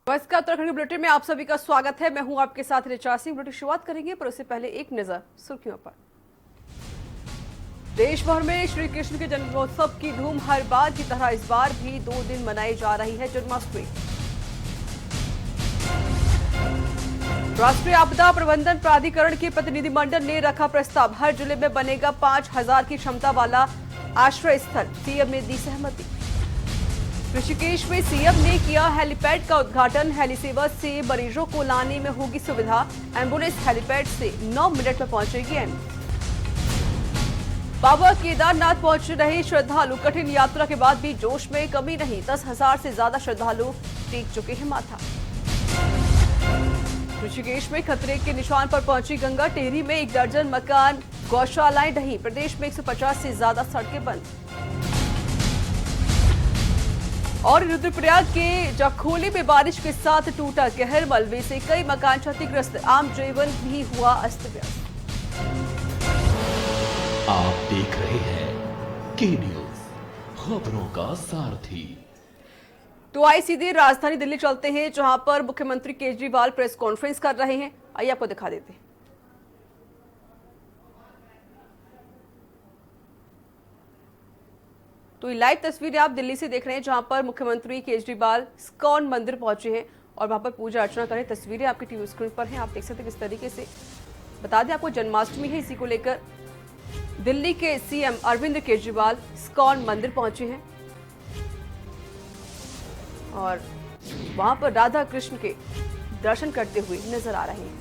नमस्कार, उत्तराखंड बुलेटिन में आप सभी का स्वागत है। मैं हूं आपके साथ ऋचा सिंह। बुलेटिन शुरुआत करेंगे पर उससे पहले एक नजर सुर्खियों पर। देश भर में श्री कृष्ण के जन्मोत्सव की धूम हर बार की तरह इस बार भी 2 दिन मनाई जा रही है जन्माष्टमी। राष्ट्रीय आपदा प्रबंधन प्राधिकरण के प्रतिनिधिमंडल ने रखा प्रस्ताव, हर जिले में बनेगा 5000 की क्षमता वाला आश्रय स्थल, सीएम ने दी सहमति। ऋषिकेश में सीएम ने किया हेलीपैड का उद्घाटन, हेली सेवा से मरीजों को लाने में होगी सुविधा, एम्बुलेंस हेलीपैड से 9 मिनट में पहुंचेगी एम्स। बाबा केदारनाथ पहुंच रहे श्रद्धालु, कठिन यात्रा के बाद भी जोश में कमी नहीं, 10,000 से ज्यादा श्रद्धालु टेक चुके हैं माथा। ऋषिकेश में खतरे के निशान पर पहुंची गंगा, टेहरी में 1 दर्जन मकान, गौशालाएं ढही, प्रदेश में 150 से ज्यादा सड़कें बंद। और रुद्रप्रयाग के जखोली में बारिश के साथ टूटा कहर, मलबे से कई मकान क्षतिग्रस्त, आम जीवन भी हुआ अस्त व्यस्त। आप देख रहे हैं के न्यूज, खबरों का सारथी। तो आइए सीधे राजधानी दिल्ली चलते हैं, जहां पर मुख्यमंत्री केजरीवाल प्रेस कॉन्फ्रेंस कर रहे हैं। आइए आपको दिखा देते हैं। तो ये लाइव तस्वीरें आप दिल्ली से देख रहे हैं, जहां पर मुख्यमंत्री केजरीवाल इस्कॉन मंदिर पहुंचे हैं और वहां पर पूजा अर्चना करें। तस्वीरें आपकी टीवी स्क्रीन पर हैं, आप देख सकते हैं किस तरीके से। बता दें आपको, जन्माष्टमी है, इसी को लेकर दिल्ली के सीएम अरविंद केजरीवाल इस्कॉन मंदिर पहुंचे हैं और वहां पर राधा कृष्ण के दर्शन करते हुए नजर आ रहे हैं।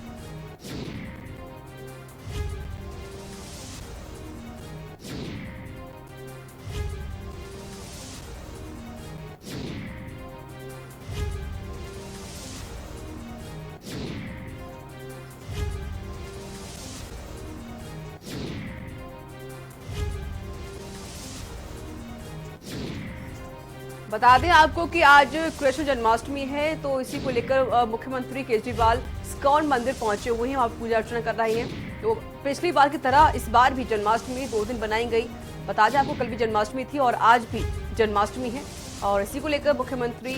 बता दें आपको कि आज कृष्ण जन्माष्टमी है, तो इसी को लेकर मुख्यमंत्री केजरीवाल इस्कॉन मंदिर पहुंचे हुए हैं और पूजा अर्चना कर रहे हैं। तो पिछली बार की तरह इस बार भी जन्माष्टमी 2 दिन बनाई गई। बता दें आपको, कल भी जन्माष्टमी थी और आज भी जन्माष्टमी है और इसी को लेकर मुख्यमंत्री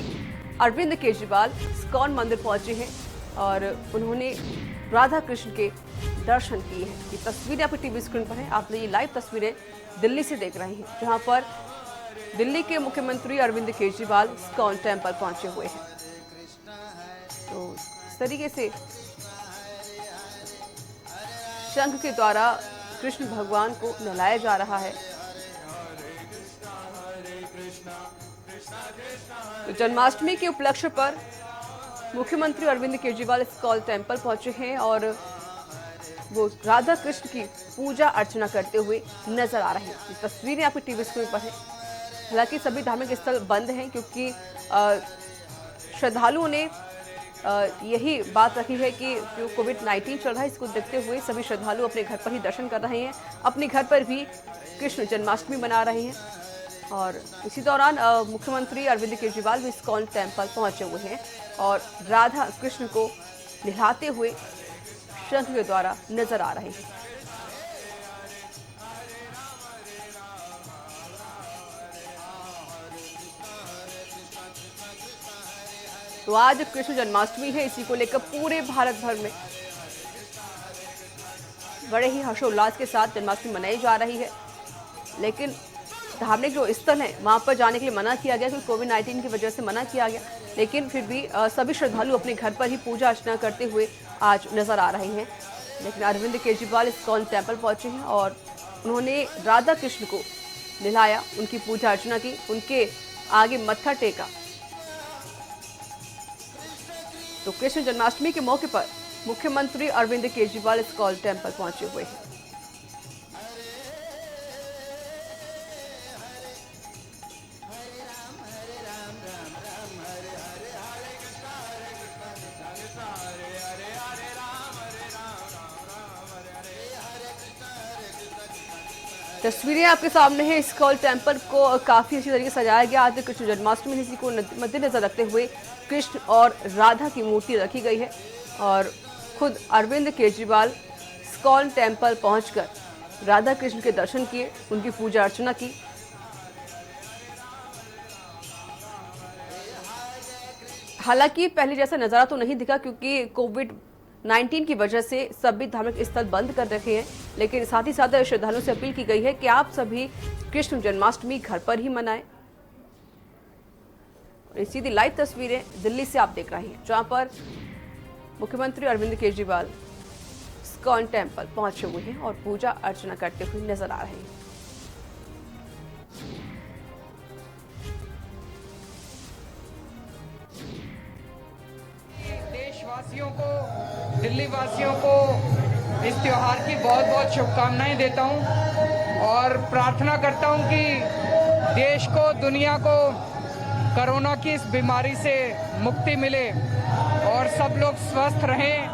अरविंद केजरीवाल इस्कॉन मंदिर पहुंचे हैं और उन्होंने राधा कृष्ण के दर्शन किए हैं। ये तस्वीरें आपकी टीवी स्क्रीन पर है, आप ये लाइव तस्वीरें दिल्ली से देख रहे हैं, जहां पर दिल्ली के मुख्यमंत्री अरविंद केजरीवाल इस्कॉन टेम्पल पहुंचे हुए हैं। तो इस तरीके से शंख के द्वारा कृष्ण भगवान को नहलाया जा रहा है। तो जन्माष्टमी के उपलक्ष्य पर मुख्यमंत्री अरविंद केजरीवाल इस्कॉन टेम्पल पहुंचे हैं और वो राधा कृष्ण की पूजा अर्चना करते हुए नजर आ रहे हैं। ये तस्वीरें आपकी टीवी स्क्रीन पर है। हालांकि सभी धार्मिक स्थल बंद हैं क्योंकि श्रद्धालुओं ने यही बात रखी है कि जो कोविड-19 चल रहा है, इसको देखते हुए सभी श्रद्धालु अपने घर पर ही दर्शन कर रहे हैं, अपने घर पर भी कृष्ण जन्माष्टमी मना रहे हैं। और इसी दौरान मुख्यमंत्री अरविंद केजरीवाल भी इस्कॉन टेम्पल पहुंचे हुए हैं और राधा कृष्ण को नहलाते हुए शंख के द्वारा नजर आ रहे हैं। तो आज कृष्ण जन्माष्टमी है, इसी को लेकर पूरे भारत भर में बड़े ही हर्षोल्लास के साथ जन्माष्टमी मनाई जा रही है। लेकिन धार्मिक जो स्थल है वहां पर जाने के लिए मना किया गया, क्योंकि कोविड-19 की वजह से मना किया गया। लेकिन फिर भी सभी श्रद्धालु अपने घर पर ही पूजा अर्चना करते हुए आज नजर आ रहे हैं। लेकिन अरविंद केजरीवाल इस्कॉन टेम्पल पहुंचे हैं और उन्होंने राधा कृष्ण को नहलाया, उनकी पूजा अर्चना की, उनके आगे मत्था टेका। तो कृष्ण जन्माष्टमी के मौके पर मुख्यमंत्री अरविंद केजरीवाल इस्कॉन टेम्पल पहुंचे हुए हैं। तस्वीरें आपके सामने हैं। इस्कॉन टेम्पल को काफी अच्छी तरीके से सजाया गया। आज कृष्ण जन्माष्टमी है, इसी को मद्देनजर रखते हुए कृष्ण और राधा की मूर्ति रखी गई है और खुद अरविंद केजरीवाल इस्कॉन टेम्पल पहुंचकर राधा कृष्ण के दर्शन किए, उनकी पूजा अर्चना की। हालांकि पहले जैसा नजारा तो नहीं दिखा, क्योंकि कोविड-19 की वजह से सभी धार्मिक स्थल बंद कर रखे हैं। लेकिन साथ ही साथ श्रद्धालुओं से अपील की गई है कि आप सभी कृष्ण जन्माष्टमी घर पर ही मनाएं। ये सीधी लाइव तस्वीरें दिल्ली से आप देख रहे हैं, जहां पर मुख्यमंत्री अरविंद केजरीवाल इस्कॉन टेम्पल पहुंचे हुए हैं और पूजा अर्चना करते हुए नजर आ रहे हैं। देशवासियों को, दिल्ली वासियों को इस त्योहार की बहुत बहुत शुभकामनाएं देता हूं और प्रार्थना करता हूं कि देश को, दुनिया को कोरोना की इस बीमारी से मुक्ति मिले और सब लोग स्वस्थ रहें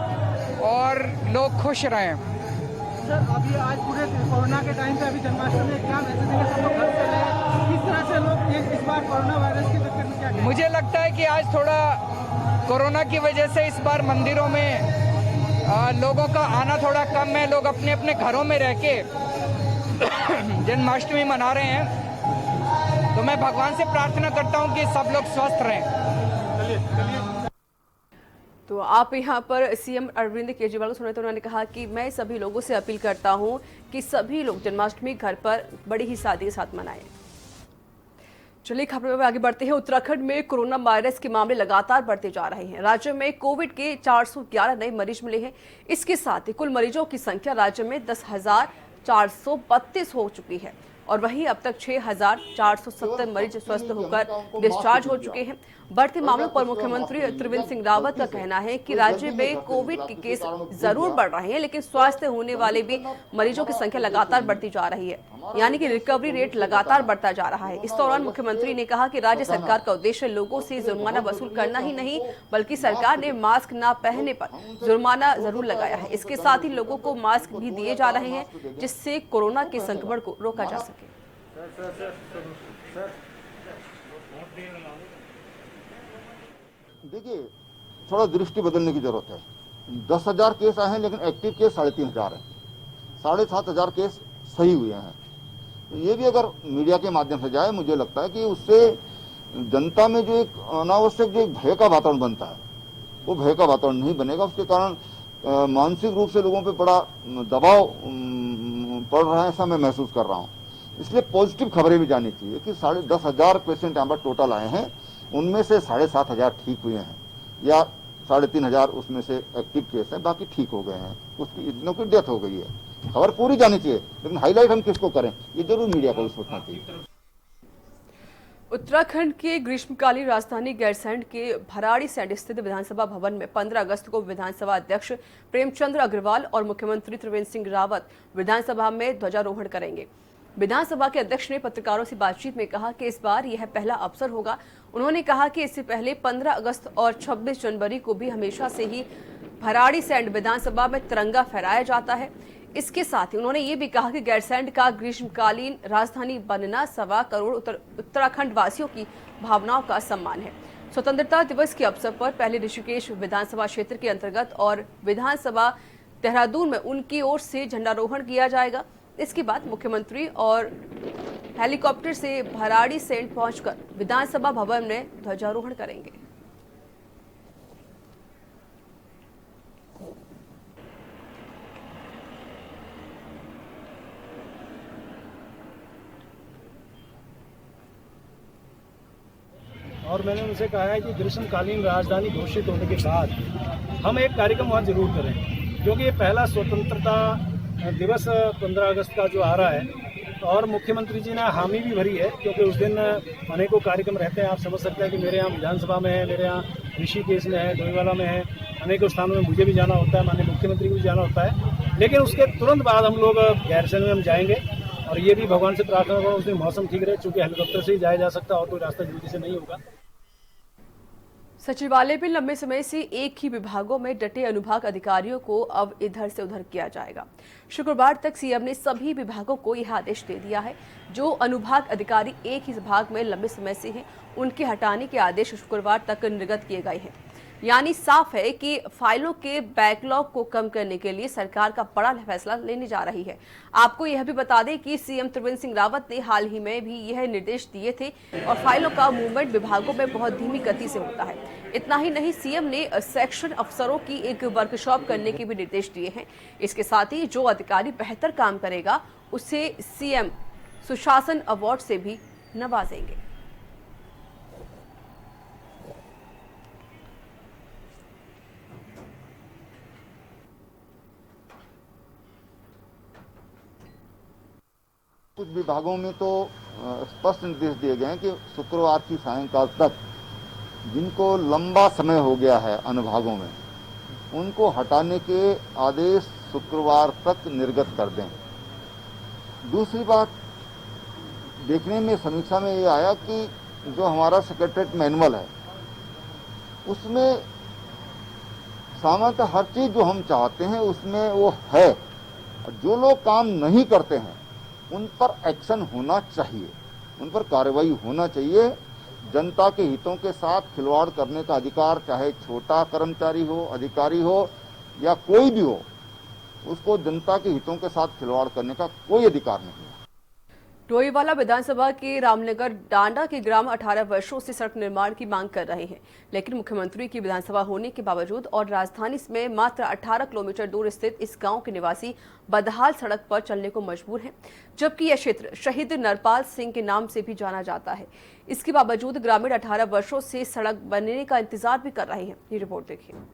और लोग खुश रहें। सर, अभी आज पूरे कोरोना के टाइम पे अभी जन्माष्टमी में क्या मैसेज देंगे? सब लोग घर से रहे, किस तरह से लोग इस बार कोरोना वायरस के चक्कर में क्या करें? मुझे लगता है कि आज थोड़ा कोरोना की वजह से इस बार मंदिरों में लोगों का आना थोड़ा कम है। लोग अपने अपने घरों में रह के जन्माष्टमी मना रहे हैं, तो मैं भगवान से प्रार्थना करता हूं कि सब लोग स्वस्थ रहें। तो आप यहां पर सीएम अरविंद केजरीवाल को सुने तो उन्होंने कहा कि मैं सभी लोगों से अपील करता हूं कि सभी लोग जन्माष्टमी घर पर बड़ी ही सादगी के साथ मनाएं। चलिए खबरों में आगे बढ़ते हैं। उत्तराखंड में कोरोना वायरस के मामले लगातार बढ़ते जा रहे हैं। राज्य में कोविड के 411 नए मरीज मिले हैं। इसके साथ ही कुल मरीजों की संख्या राज्य में 10,432 हो चुकी है और वहीं अब तक 6,470 मरीज स्वस्थ होकर डिस्चार्ज हो चुके हैं। बढ़ते मामलों पर मुख्यमंत्री त्रिवेंद्र सिंह रावत का कहना है कि राज्य में कोविड के केस जरूर बढ़ रहे हैं, लेकिन स्वस्थ होने वाले भी मरीजों की संख्या लगातार बढ़ती जा रही है, यानी कि रिकवरी रेट लगातार बढ़ता जा रहा है। इस दौरान मुख्यमंत्री ने कहा कि राज्य सरकार का उद्देश्य लोगों से जुर्माना वसूल करना ही नहीं, बल्कि सरकार ने मास्क न पहनने पर जुर्माना जरूर लगाया है। इसके साथ ही लोगों को मास्क भी दिए जा रहे हैं, जिससे कोरोना के संक्रमण को रोका जा सके। देखिए, थोड़ा दृष्टि बदलने की जरूरत है। 10,000 केस आए हैं, लेकिन एक्टिव केस 3,500 हैं। 7,500 केस सही हुए हैं। तो ये भी अगर मीडिया के माध्यम से जाए, मुझे लगता है कि उससे जनता में जो एक अनावश्यक जो एक भय का वातावरण बनता है, वो भय का वातावरण नहीं बनेगा। उसके कारण मानसिक रूप से लोगों पे बड़ा दबाव पड़ रहा है, ऐसा मैं महसूस कर रहा हूँ। इसलिए पॉजिटिव खबरें भी जानी चाहिए कि 10,500 पेशेंट यहाँ पर टोटल आए हैं, उनमें से 7,500 ठीक हुए हैं या 3,500 उसमें से एक्टिव केस हैं, बाकी ठीक हो गए हैं। उसकी इतनों की डेथ हो गई है। खबर पूरी जानी चाहिए, लेकिन हाईलाइट हम किसको करें, ये जरूर मीडिया को सोचना चाहिए। उत्तराखंड के ग्रीष्मकालीन राजधानी गैरसैंण के भराड़ीसैंण स्थित विधानसभा भवन में 15 अगस्त को विधानसभा अध्यक्ष प्रेमचंद अग्रवाल और मुख्यमंत्री त्रिवेंद्र सिंह रावत विधानसभा में ध्वजारोहण करेंगे। विधानसभा के अध्यक्ष ने पत्रकारों से बातचीत में कहा कि इस बार यह पहला अवसर होगा। उन्होंने कहा कि इससे पहले 15 अगस्त और 26 जनवरी को भी हमेशा से ही भराड़ीसैंण विधानसभा में तिरंगा फहराया जाता है। इसके साथ ही उन्होंने ये भी कहा कि गैरसैंण का ग्रीष्मकालीन राजधानी बनना 1.25 करोड़ उत्तराखंड वासियों की भावनाओं का सम्मान है। स्वतंत्रता दिवस के अवसर पर पहले ऋषिकेश विधानसभा क्षेत्र के अंतर्गत और विधानसभा देहरादून में उनकी ओर से झंडारोहण किया जाएगा। इसके बाद मुख्यमंत्री और हेलीकॉप्टर से भराड़ीसैंण पहुंचकर विधानसभा भवन में ध्वजारोहण करेंगे। और मैंने उनसे कहा है कि ग्रीष्मकालीन राजधानी घोषित होने के बाद हम एक कार्यक्रम वहाँ जरूर करें, क्योंकि ये पहला स्वतंत्रता दिवस 15 अगस्त का जो आ रहा है, और मुख्यमंत्री जी ने हामी भी भरी है, क्योंकि उस दिन अनेकों कार्यक्रम रहते हैं। आप समझ सकते हैं कि मेरे यहाँ विधानसभा में है, मेरे यहाँ ऋषिकेश में है, डोईवाला में है, अनेकों स्थानों में मुझे भी जाना होता है, माननीय मुख्यमंत्री को भी जाना होता है। लेकिन उसके तुरंत बाद हम लोग गैरसैंण में हम जाएंगे और ये भी भगवान से प्रार्थना करूँ उस दिन मौसम ठीक रहे, चूँकि हेलीकॉप्टर से ही जाया जा सकता है और कोई रास्ता जल्दी से नहीं होगा। सचिवालय में लंबे समय से एक ही विभागों में डटे अनुभाग अधिकारियों को अब इधर से उधर किया जाएगा। शुक्रवार तक सीएम ने सभी विभागों को यह आदेश दे दिया है। जो अनुभाग अधिकारी एक ही विभाग में लंबे समय से हैं, उनके हटाने के आदेश शुक्रवार तक निर्गत किए गए हैं। यानी साफ है कि फाइलों के बैकलॉग को कम करने के लिए सरकार का बड़ा फैसला लेने जा रही है। आपको यह भी बता दें कि सीएम त्रिवेंद्र सिंह रावत ने हाल ही में भी यह निर्देश दिए थे और फाइलों का मूवमेंट विभागों में बहुत धीमी गति से होता है। इतना ही नहीं, सीएम ने सेक्शन अफसरों की एक वर्कशॉप करने के भी निर्देश दिए हैं। इसके साथ ही जो अधिकारी बेहतर काम करेगा उसे सीएम सुशासन अवार्ड से भी नवाजेंगे। कुछ विभागों में तो स्पष्ट निर्देश दिए गए हैं कि शुक्रवार की सायंकाल तक जिनको लंबा समय हो गया है अनुभागों में, उनको हटाने के आदेश शुक्रवार तक निर्गत कर दें। दूसरी बात, देखने में समीक्षा में ये आया कि जो हमारा सेक्रेटरीट मैनुअल है उसमें सामान्यतः हर चीज जो हम चाहते हैं उसमें वो है। जो लोग काम नहीं करते हैं उन पर एक्शन होना चाहिए, उन पर कार्रवाई होना चाहिए। जनता के हितों के साथ खिलवाड़ करने का अधिकार, चाहे छोटा कर्मचारी हो, अधिकारी हो या कोई भी हो, उसको जनता के हितों के साथ खिलवाड़ करने का कोई अधिकार नहीं है। डोईवाला विधानसभा के रामनगर डांडा के ग्राम 18 वर्षों से सड़क निर्माण की मांग कर रहे हैं, लेकिन मुख्यमंत्री की विधानसभा होने के बावजूद और राजधानी में मात्र 18 किलोमीटर दूर स्थित इस गांव के निवासी बदहाल सड़क पर चलने को मजबूर हैं, जबकि यह क्षेत्र शहीद नरपाल सिंह के नाम से भी जाना जाता है। इसके बावजूद ग्रामीण 18 वर्षों से सड़क बनने का इंतजार भी कर रहे हैं। ये रिपोर्ट देखिए।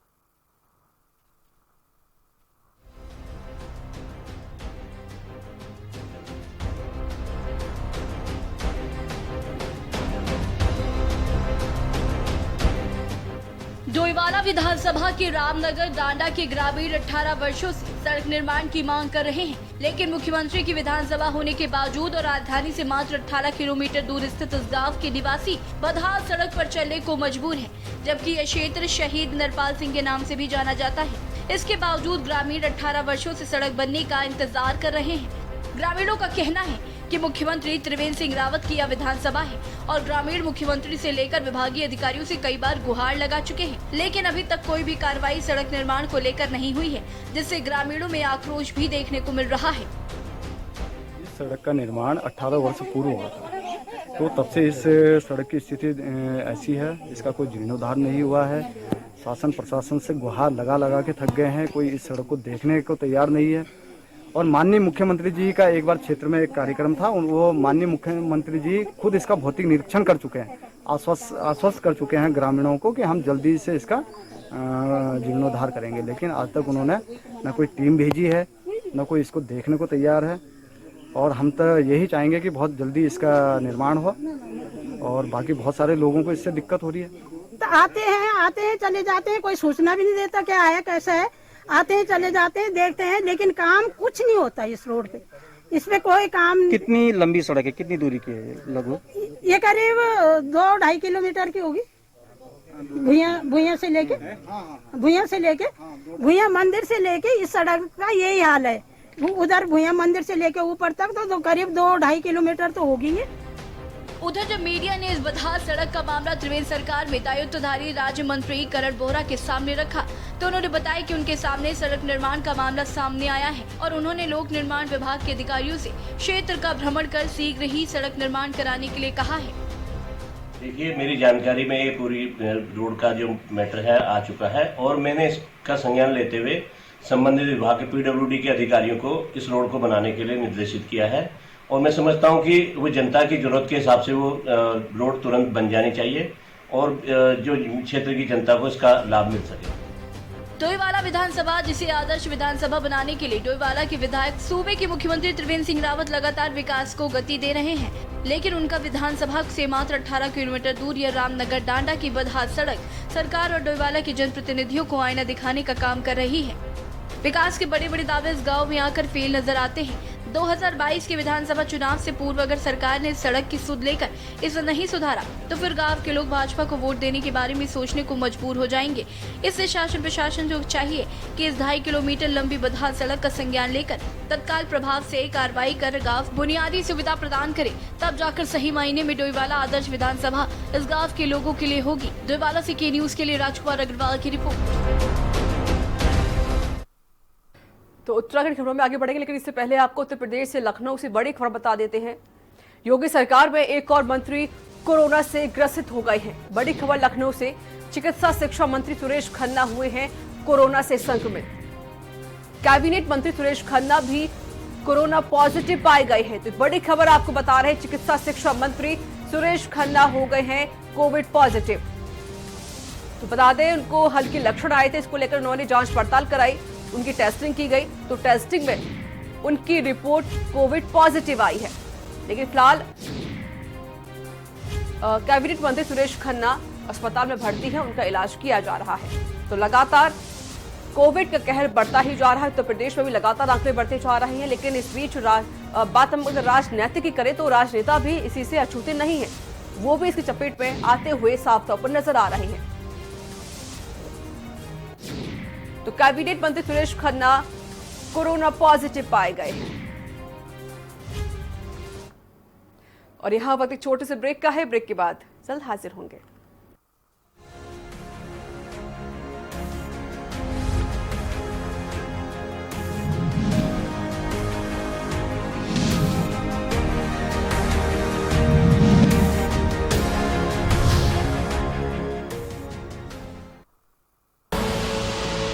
डोईवाला विधानसभा के रामनगर डांडा के ग्रामीण 18 वर्षों से सड़क निर्माण की मांग कर रहे हैं, लेकिन मुख्यमंत्री की विधानसभा होने के बावजूद और राजधानी से मात्र 18 किलोमीटर दूर स्थित इस गांव के निवासी बदहाल सड़क पर चलने को मजबूर हैं, जबकि यह क्षेत्र शहीद नरपाल सिंह के नाम से भी जाना जाता है। इसके बावजूद ग्रामीण 18 वर्षों से सड़क बनने का इंतजार कर रहे हैं। ग्रामीणों का कहना है कि मुख्यमंत्री त्रिवेंद्र सिंह रावत की यह विधानसभा है और ग्रामीण मुख्यमंत्री से लेकर विभागीय अधिकारियों से कई बार गुहार लगा चुके हैं, लेकिन अभी तक कोई भी कार्रवाई सड़क निर्माण को लेकर नहीं हुई है, जिससे ग्रामीणों में आक्रोश भी देखने को मिल रहा है। इस सड़क का निर्माण 18 वर्ष पूर्व हुआ था, तो तब से इस सड़क की स्थिति ऐसी है, इसका कोई जीर्णोद्धार नहीं हुआ है। शासन प्रशासन से गुहार लगा लगा के थक गए हैं, कोई इस सड़क को देखने को तैयार नहीं है। और माननीय मुख्यमंत्री जी का एक बार क्षेत्र में एक कार्यक्रम था, वो माननीय मुख्यमंत्री जी खुद इसका भौतिक निरीक्षण कर चुके हैं, आश्वस्त कर चुके हैं ग्रामीणों को कि हम जल्दी से इसका जीर्णोद्धार करेंगे, लेकिन आज तक उन्होंने न कोई टीम भेजी है, न कोई इसको देखने को तैयार है। और हम तो यही चाहेंगे कि बहुत जल्दी इसका निर्माण हो, और बाकी बहुत सारे लोगों को इससे दिक्कत हो रही है। तो आते हैं चले जाते हैं, कोई सूचना भी नहीं देता क्या है कैसा है। आते हैं चले जाते हैं, देखते हैं, लेकिन काम कुछ नहीं होता इस रोड पे। इस पे कोई काम। कितनी लंबी सड़क है, कितनी दूरी की है लगभग? ये करीब 2-2.5 किलोमीटर की होगी। भुइयां से लेके भुइयां मंदिर से लेके इस सड़क का यही हाल है। उधर भुइयां मंदिर से लेके ऊपर तक तो करीब 2-2.5 किलोमीटर तो होगी ये। उधर जब मीडिया ने इस बदहाल सड़क का मामला त्रिवेंद्र सरकार में दायित्वधारी राज्य मंत्री करण बोहरा के सामने रखा, तो उन्होंने बताया कि उनके सामने सड़क निर्माण का मामला सामने आया है और उन्होंने लोक निर्माण विभाग के अधिकारियों से क्षेत्र का भ्रमण कर शीघ्र ही सड़क निर्माण कराने के लिए कहा है। देखिए, मेरी जानकारी में ये पूरी रोड का जो मैटर है आ चुका है, और मैंने इसका संज्ञान लेते हुए संबंधित विभाग के PWD के अधिकारियों को इस रोड को बनाने के लिए निर्देशित किया है, और मैं समझता हूं कि वो जनता की जरूरत के हिसाब से वो रोड तुरंत बन जानी चाहिए और जो क्षेत्र की जनता को इसका लाभ मिल सके। डोईवाला विधानसभा, जिसे आदर्श विधानसभा बनाने के लिए डोईवाला के विधायक सूबे के मुख्यमंत्री त्रिवेंद्र सिंह रावत लगातार विकास को गति दे रहे हैं, लेकिन उनका विधानसभा से मात्र 18 किलोमीटर दूर यह रामनगर डांडा की बदहाल सड़क सरकार और डोईवाला के जनप्रतिनिधियों को आईना दिखाने का काम कर रही है। विकास के बड़े बड़े दावे इस गाँव में आकर फेल नजर आते हैं। 2022 के विधानसभा चुनाव से पूर्व अगर सरकार ने सड़क की सुध लेकर इसे नहीं सुधारा तो फिर गांव के लोग भाजपा को वोट देने के बारे में सोचने को मजबूर हो जाएंगे। इससे शासन प्रशासन को चाहिए कि इस 2.5 किलोमीटर लंबी बदहाल सड़क का संज्ञान लेकर तत्काल प्रभाव से कार्रवाई कर गांव बुनियादी सुविधा प्रदान करे, तब जाकर सही मायने में डोईवाला आदर्श विधानसभा इस गाँव के लोगों के लिए होगी। डोईवाला से के न्यूज के लिए राजकुमार अग्रवाल की रिपोर्ट। तो उत्तराखंड खबरों में आगे बढ़ेंगे, लेकिन इससे पहले आपको उत्तर प्रदेश से लखनऊ से बड़ी खबर बता देते हैं। योगी सरकार में एक और मंत्री कोरोना से ग्रसित हो गए हैं। बड़ी खबर लखनऊ से, चिकित्सा शिक्षा मंत्री सुरेश खन्ना हुए हैं कोरोना से संक्रमित। कैबिनेट मंत्री सुरेश खन्ना भी कोरोना पॉजिटिव पाए गए हैं। तो बड़ी खबर आपको बता रहे हैं, चिकित्सा शिक्षा मंत्री सुरेश खन्ना हो गए हैं कोविड पॉजिटिव। तो बता दें, उनको हल्के लक्षण आए थे, इसको लेकर उन्होंने जांच पड़ताल कराई, उनकी टेस्टिंग की गई। तो टेस्टिंग में उनकी रिपोर्ट कोविड पॉजिटिव आई है। लेकिन फिलहाल कैबिनेट मंत्री सुरेश खन्ना अस्पताल में भर्ती है, उनका इलाज किया जा रहा है। तो लगातार कोविड का कहर बढ़ता ही जा रहा है। उत्तर प्रदेश में भी लगातार आंकड़े बढ़ते जा रहे हैं। लेकिन इस बीच बात हम अगर राजनीतिक की करें तो राजनेता भी इसी से अछूते नहीं है, वो भी इसकी चपेट में आते हुए साफ तौर पर नजर आ रहे हैं। तो कैबिनेट मंत्री सुरेश खन्ना कोरोना पॉजिटिव पाए गए हैं। और यहां वक्त एक छोटे से ब्रेक का है, ब्रेक के बाद जल्द हाजिर होंगे।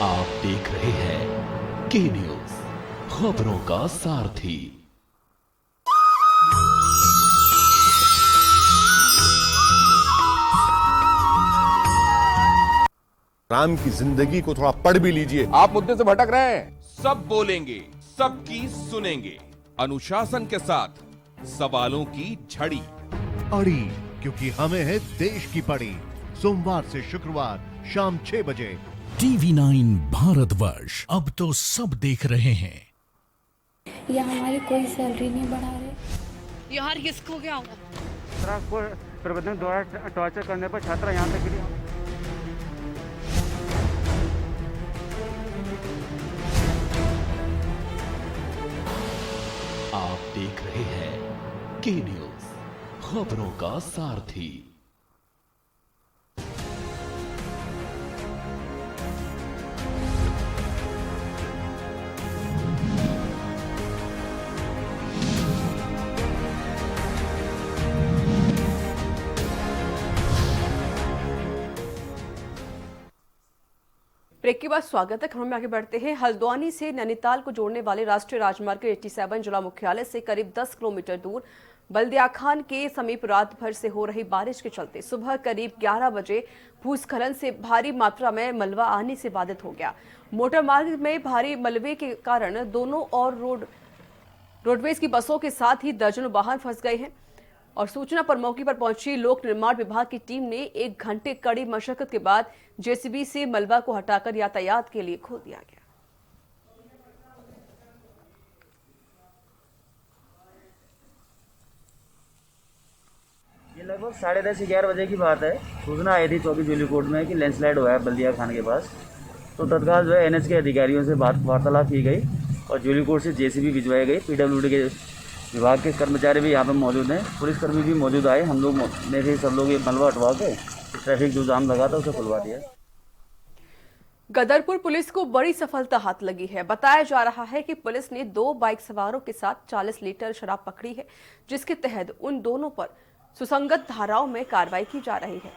आप देख रहे हैं के न्यूज, खबरों का सारथी। राम की जिंदगी को थोड़ा पढ़ भी लीजिए। आप मुद्दे से भटक रहे हैं। सब बोलेंगे, सबकी सुनेंगे, अनुशासन के साथ सवालों की झड़ी अड़ी, क्योंकि हमें है देश की पड़ी। सोमवार से शुक्रवार शाम 6 बजे TV9 भारतवर्ष, अब तो सब देख रहे हैं। या हमारी कोई सैलरी नहीं बढ़ा रहे। यार किसको क्या हुआ? प्रबंधन द्वारा टॉर्चर करने पर छात्रा यहाँ तक गिरी। आप देख रहे हैं के न्यूज, खबरों का सारथी। ब्रेक के बाद स्वागत है। खबरों में आगे बढ़ते हैं। हल्द्वानी से नैनीताल को जोड़ने वाले राष्ट्रीय राजमार्ग 87 जिला मुख्यालय से करीब 10 किलोमीटर दूर बल्दिया खान के समीप रात भर से हो रही बारिश के चलते सुबह करीब 11 बजे भूस्खलन से भारी मात्रा में मलबा आने से बाधित हो गया। मोटर मार्ग में भारी मलबे के कारण दोनों और रोडवेज की बसों के साथ ही दर्जनों वाहन फंस गए हैं। और सूचना पर मौके पर पहुंची लोक निर्माण विभाग की टीम ने 1 घंटे कड़ी मशक्कत के बाद जेसीबी से मलबा को हटाकर यातायात के लिए खोल दिया गया। ये लगभग 10:30 से 11 बजे की बात है। सूचना आई थी 24 जूली कोर्ट में कि लैंडस्लाइड हुआ है बल्दिया खान के पास। तो तत्काल जो है एनएच के अधिकारियों से वार्तालाप की गई और जूली कोर्ट से जेसीबी भिजवाई गई। पीडब्ल्यूडी के विभाग के कर्मचारी भी यहाँ पे मौजूद हैं, पुलिसकर्मी भी मौजूद आए। हम लोग ने भी सब लोग ये मलबा हटवा के ट्रैफिक जो जाम लगा था उसे खुलवा दिया। गदरपुर पुलिस को बड़ी सफलता हाथ लगी है। बताया जा रहा है कि पुलिस ने 2 बाइक सवारों के साथ 40 लीटर शराब पकड़ी है, जिसके तहत उन दोनों पर सुसंगत धाराओं में कार्रवाई की जा रही है।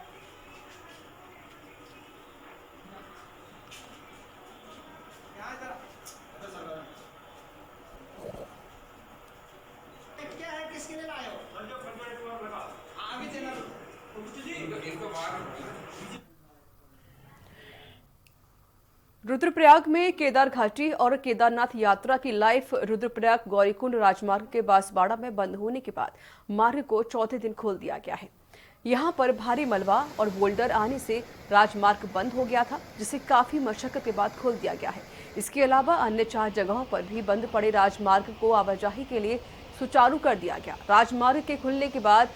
रुद्रप्रयाग में केदार घाटी और केदारनाथ यात्रा की लाइव रुद्रप्रयाग गौरीकुंड राजमार्ग के बांसवाड़ा में बंद होने के बाद मार्ग को चौथे दिन खोल दिया गया है। यहां पर भारी मलबा और बोल्डर आने से राजमार्ग बंद हो गया था, जिसे काफी मशक्कत के बाद खोल दिया गया है। इसके अलावा अन्य 4 जगहों पर भी बंद पड़े राजमार्ग को आवाजाही के लिए सुचारू कर दिया गया। राजमार्ग के खुलने के बाद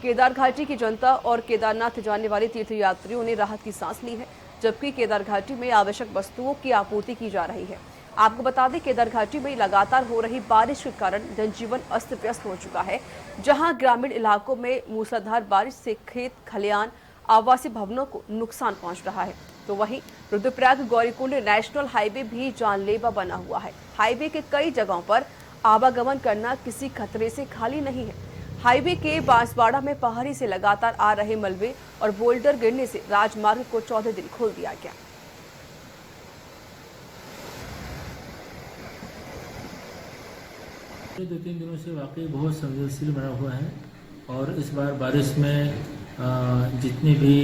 केदार घाटी की जनता और केदारनाथ जाने वाले तीर्थयात्रियों ने राहत की सांस ली है, जबकि केदार घाटी में आवश्यक वस्तुओं की आपूर्ति की जा रही है। आपको बता दें, केदार घाटी में लगातार हो रही बारिश के कारण जनजीवन अस्त व्यस्त हो चुका है, जहां ग्रामीण इलाकों में मूसलाधार बारिश से खेत खलियान आवासीय भवनों को नुकसान पहुंच रहा है। तो वहीं रुद्रप्रयाग गौरीकुंड नेशनल हाईवे भी जानलेवा बना हुआ है। हाईवे के कई जगहों पर आवागमन करना किसी खतरे से खाली नहीं है। हाईवे के बांसवाड़ा में पहाड़ी से लगातार आ रहे मलबे और बोल्डर गिरने से राजमार्ग को 14 दिन खोल दिया गया। पिछले 2-3 दिनों से वाकई बहुत संवेदनशील बना हुआ है और इस बार बारिश में जितने भी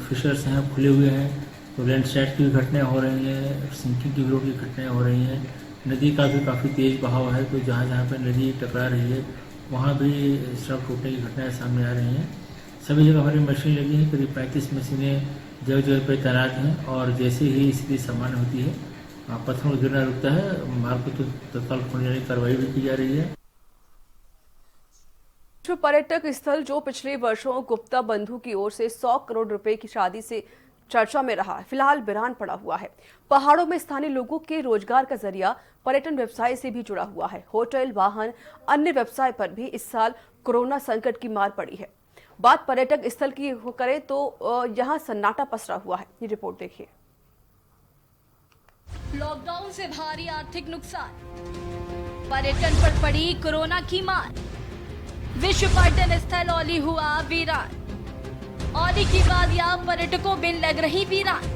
फिशर्स हैं खुले हुए हैं, तो लैंडस्लाइड की घटनाएं हो रही हैं, सिंकिंग की भी घटनाएं हो रही हैं। नदी का भी काफ़ी तेज बहाव है, तो जहाँ जहाँ पर नदी टकरा रही है वहाँ भी सड़क टूटने की घटनाएं सामने आ रही हैं। सभी जगह हमारी मशीन लगी हैं, करीब 35 मशीनें जगह जगह पर तैनात हैं और जैसे ही स्थिति सामान्य होती है, पत्थरों को गिरना रुकता है, मार्ग को तो तत्काल खोलने की कार्रवाई भी की जा रही है। विश्व पर्यटक स्थल जो पिछले वर्षों गुप्ता बंधु की ओर से 100 करोड़ रुपए की शादी से चर्चा में रहा, फिलहाल वीरान पड़ा हुआ है। पहाड़ों में स्थानीय लोगों के रोजगार का जरिया पर्यटन व्यवसाय से भी जुड़ा हुआ है। होटल, वाहन, अन्य व्यवसाय पर भी इस साल कोरोना संकट की मार पड़ी है। बात पर्यटक स्थल की करें तो यहाँ सन्नाटा पसरा हुआ है। ये रिपोर्ट देखिए। लॉकडाउन से भारी आर्थिक नुकसान, पर्यटन पर पड़ी कोरोना की मार, विश्व पर्यटन स्थल औली हुआ वीरान, औली की वादियां पर्यटकों बिन लग रही वीरान।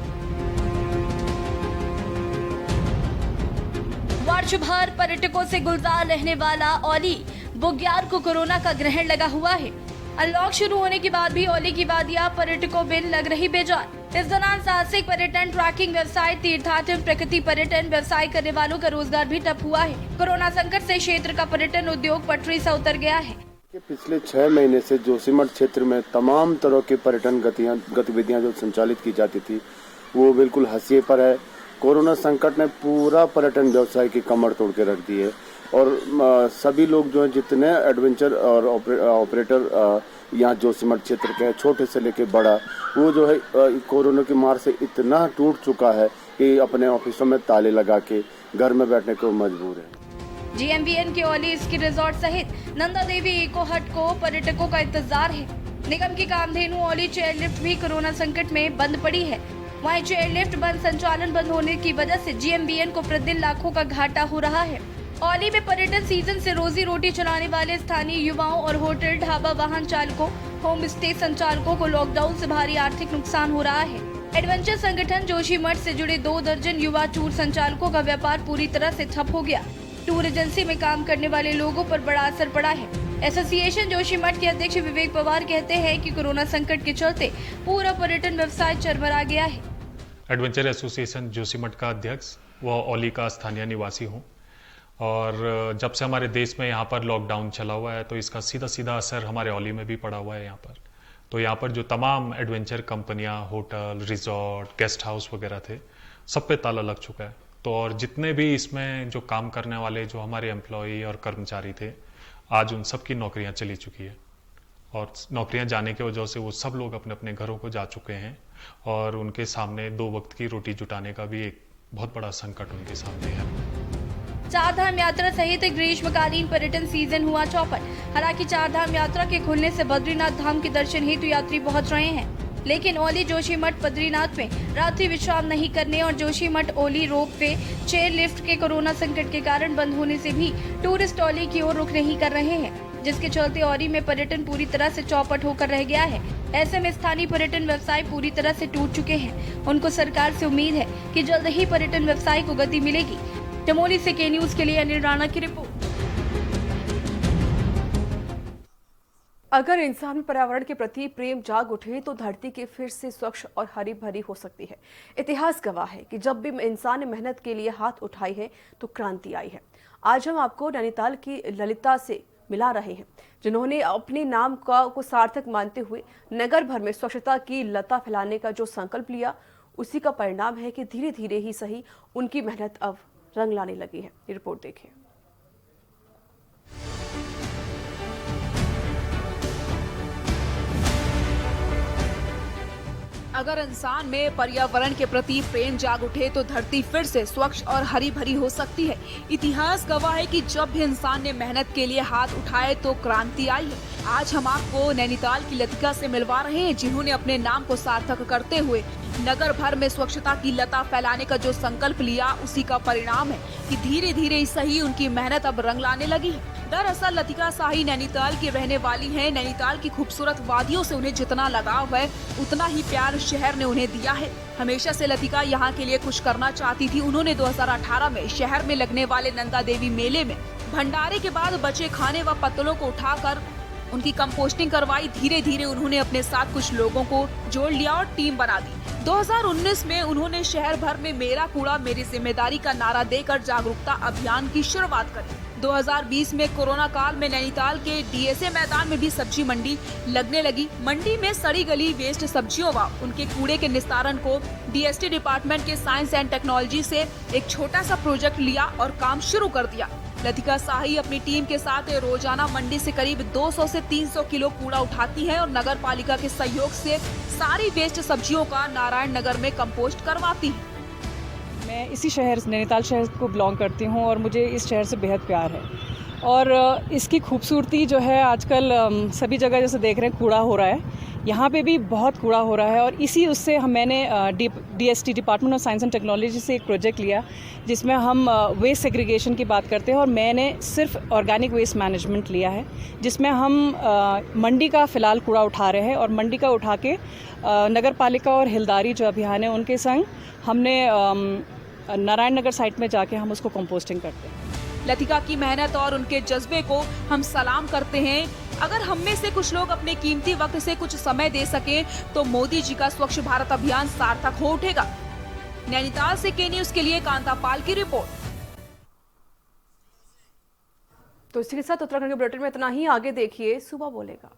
वर्ष भर पर्यटकों से गुलजार रहने वाला औली बुग्याल को कोरोना का ग्रहण लगा हुआ है। अनलॉक शुरू होने के बाद भी औली की वादियां पर्यटकों बिन लग रही बेजान। इस दौरान साहसिक पर्यटन, ट्रैकिंग व्यवसाय, तीर्थाटन, प्रकृति पर्यटन व्यवसाय करने वालों का रोजगार भी ठप हुआ है। कोरोना संकट से क्षेत्र का पर्यटन उद्योग पटरी से उतर गया है। पिछले 6 महीने से जोशीमठ क्षेत्र में तमाम तरह के पर्यटन गतिविधियां जो संचालित की जाती थी, वो बिल्कुल हंसिए पर है। कोरोना संकट ने पूरा पर्यटन व्यवसाय की कमर तोड़ के रख दी है और सभी लोग जो है, जितने एडवेंचर और ऑपरेटर यहाँ जोशीमठ क्षेत्र के छोटे से लेके बड़ा, वो जो है कोरोना की मार से इतना टूट चुका है कि अपने ऑफिसों में ताले लगा के घर में बैठने को मजबूर है। GMBN के औली स्की रिजॉर्ट सहित नंदा देवी इको हट को पर्यटकों का इंतजार है। निगम की कामधेनु औली चेयरलिफ्ट भी कोरोना संकट में बंद पड़ी है। वहीं चेयरलिफ्ट संचालन बंद होने की वजह से GMBN को प्रतिदिन लाखों का घाटा हो रहा है। औली में पर्यटन सीजन से रोजी रोटी चलाने वाले स्थानीय युवाओं और होटल, ढाबा, वाहन चालकों, होम स्टे संचालकों को लॉकडाउन से भारी आर्थिक नुकसान हो रहा है। एडवेंचर संगठन जोशीमठ से जुड़े 2 दर्जन युवा टूर संचालकों का व्यापार पूरी तरह से ठप हो गया। टूर एजेंसी में काम करने वाले लोगों पर बड़ा असर पड़ा है। एसोसिएशन जोशीमठ के अध्यक्ष विवेक पवार कहते हैं कि कोरोना संकट के चलते पूरा पर्यटन व्यवसाय चरमरा गया है। एडवेंचर एसोसिएशन जोशीमठ का अध्यक्ष व औली का स्थानीय निवासी हूँ और जब से हमारे देश में यहाँ पर लॉकडाउन चला हुआ है, तो इसका सीधा सीधा असर हमारे औली में भी पड़ा हुआ है। यहाँ पर तो यहाँ पर जो तमाम एडवेंचर कंपनियाँ, होटल, रिजॉर्ट, गेस्ट हाउस वगैरह थे, सब पे ताला लग चुका है। तो और जितने भी इसमें जो काम करने वाले जो हमारे एम्प्लॉई और कर्मचारी थे, आज उन सब की नौकरियां चली चुकी है और नौकरियां जाने की वजह से वो सब लोग अपने अपने घरों को जा चुके हैं और उनके सामने 2 वक्त की रोटी जुटाने का भी एक बहुत बड़ा संकट उनके सामने है। चारधाम यात्रा सहित ग्रीष्मकालीन पर्यटन सीजन हुआ चौपट। हालांकि चारधाम यात्रा के खुलने से बद्रीनाथ धाम के दर्शन हेतु यात्री पहुंच रहे हैं, लेकिन औली जोशीमठ बद्रीनाथ में रात्रि विश्राम नहीं करने और Joshimath Auli ropeway chair lift के कोरोना संकट के कारण बंद होने से भी टूरिस्ट औली की ओर रुख नहीं कर रहे हैं, जिसके चलते औली में पर्यटन पूरी तरह से चौपट होकर रह गया है। ऐसे में स्थानीय पर्यटन व्यवसाय पूरी तरह से टूट चुके हैं। उनको सरकार से उम्मीद है कि जल्द ही पर्यटन व्यवसाय को गति मिलेगी। चमोली से के न्यूज के लिए अनिल राणा की रिपोर्ट। अगर इंसान में पर्यावरण के प्रति प्रेम जाग उठे तो धरती के फिर से स्वच्छ और हरी भरी हो सकती है। इतिहास गवाह है कि जब भी इंसान ने मेहनत के लिए हाथ उठाई है तो क्रांति आई है। आज हम आपको नैनीताल की ललिता से मिला रहे हैं, जिन्होंने अपने नाम को सार्थक मानते हुए नगर भर में स्वच्छता की लता फैलाने का जो संकल्प लिया, उसी का परिणाम है कि धीरे धीरे ही सही उनकी मेहनत अब रंग लाने लगी है। ये रिपोर्ट देखिए। अगर इंसान में पर्यावरण के प्रति प्रेम जाग उठे तो धरती फिर से स्वच्छ और हरी भरी हो सकती है। इतिहास गवाह है कि जब भी इंसान ने मेहनत के लिए हाथ उठाए तो क्रांति आई है। आज हम आपको नैनीताल की लतिका से मिलवा रहे हैं, जिन्होंने अपने नाम को सार्थक करते हुए नगर भर में स्वच्छता की लता फैलाने का जो संकल्प लिया, उसी का परिणाम है कि धीरे धीरे ही सही उनकी मेहनत अब रंग लाने लगी है। दरअसल लतिका शाही नैनीताल की रहने वाली हैं। नैनीताल की खूबसूरत वादियों से उन्हें जितना लगाव है, उतना ही प्यार शहर ने उन्हें दिया है। हमेशा से लतिका यहाँ के लिए कुछ करना चाहती थी। उन्होंने 2018 में शहर में लगने वाले नंदा देवी मेले में भंडारे के बाद बचे खाने व पत्तलों को उठाकर उनकी कंपोस्टिंग करवाई। धीरे धीरे उन्होंने अपने साथ कुछ लोगों को जोड़ लिया और टीम बना दी। 2019 में उन्होंने शहर भर में मेरा कूड़ा मेरी जिम्मेदारी का नारा देकर जागरूकता अभियान की शुरुआत करी। 2020 में कोरोना काल में नैनीताल के डीएसए मैदान में भी सब्जी मंडी लगने लगी। मंडी में सड़ी गली वेस्ट सब्जियों व उनके कूड़े के निस्तारण को डीएसटी डिपार्टमेंट के साइंस एंड टेक्नोलॉजी से एक छोटा सा प्रोजेक्ट लिया और काम शुरू कर दिया। लतिका शाही अपनी टीम के साथ रोजाना मंडी से करीब 200 से 300 किलो कूड़ा उठाती है और नगर पालिका के सहयोग से सारी वेस्ट सब्जियों का नारायण नगर में कंपोस्ट करवाती है। मैं इसी शहर नैनीताल शहर को बिलोंग करती हूँ और मुझे इस शहर से बेहद प्यार है और इसकी खूबसूरती जो है आजकल सभी जगह जैसे देख रहे हैं कूड़ा हो रहा है, यहाँ पे भी बहुत कूड़ा हो रहा है और इसी उससे मैंने DST department of science and technology से एक प्रोजेक्ट लिया जिसमें हम वेस्ट सेग्रीगेशन की बात करते हैं और मैंने सिर्फ ऑर्गेनिक वेस्ट मैनेजमेंट लिया है, जिसमें हम मंडी का फ़िलहाल कूड़ा उठा रहे हैं और मंडी का उठा के नगर पालिका और हिलदारी जो अभियान है उनके संग हमने नारायण नगर साइट में जाके हम उसको कंपोस्टिंग करते हैं। लतिका की मेहनत और उनके जज्बे को हम सलाम करते हैं। अगर हम में से कुछ लोग अपने कीमती वक्त से कुछ समय दे सके तो मोदी जी का स्वच्छ भारत अभियान सार्थक हो उठेगा। नैनीताल से के न्यूज़ के लिए कांता पाल की रिपोर्ट। तो इसी के साथ उत्तराखंड के बुलेटिन में इतना ही। आगे देखिए सुबह बोलेगा।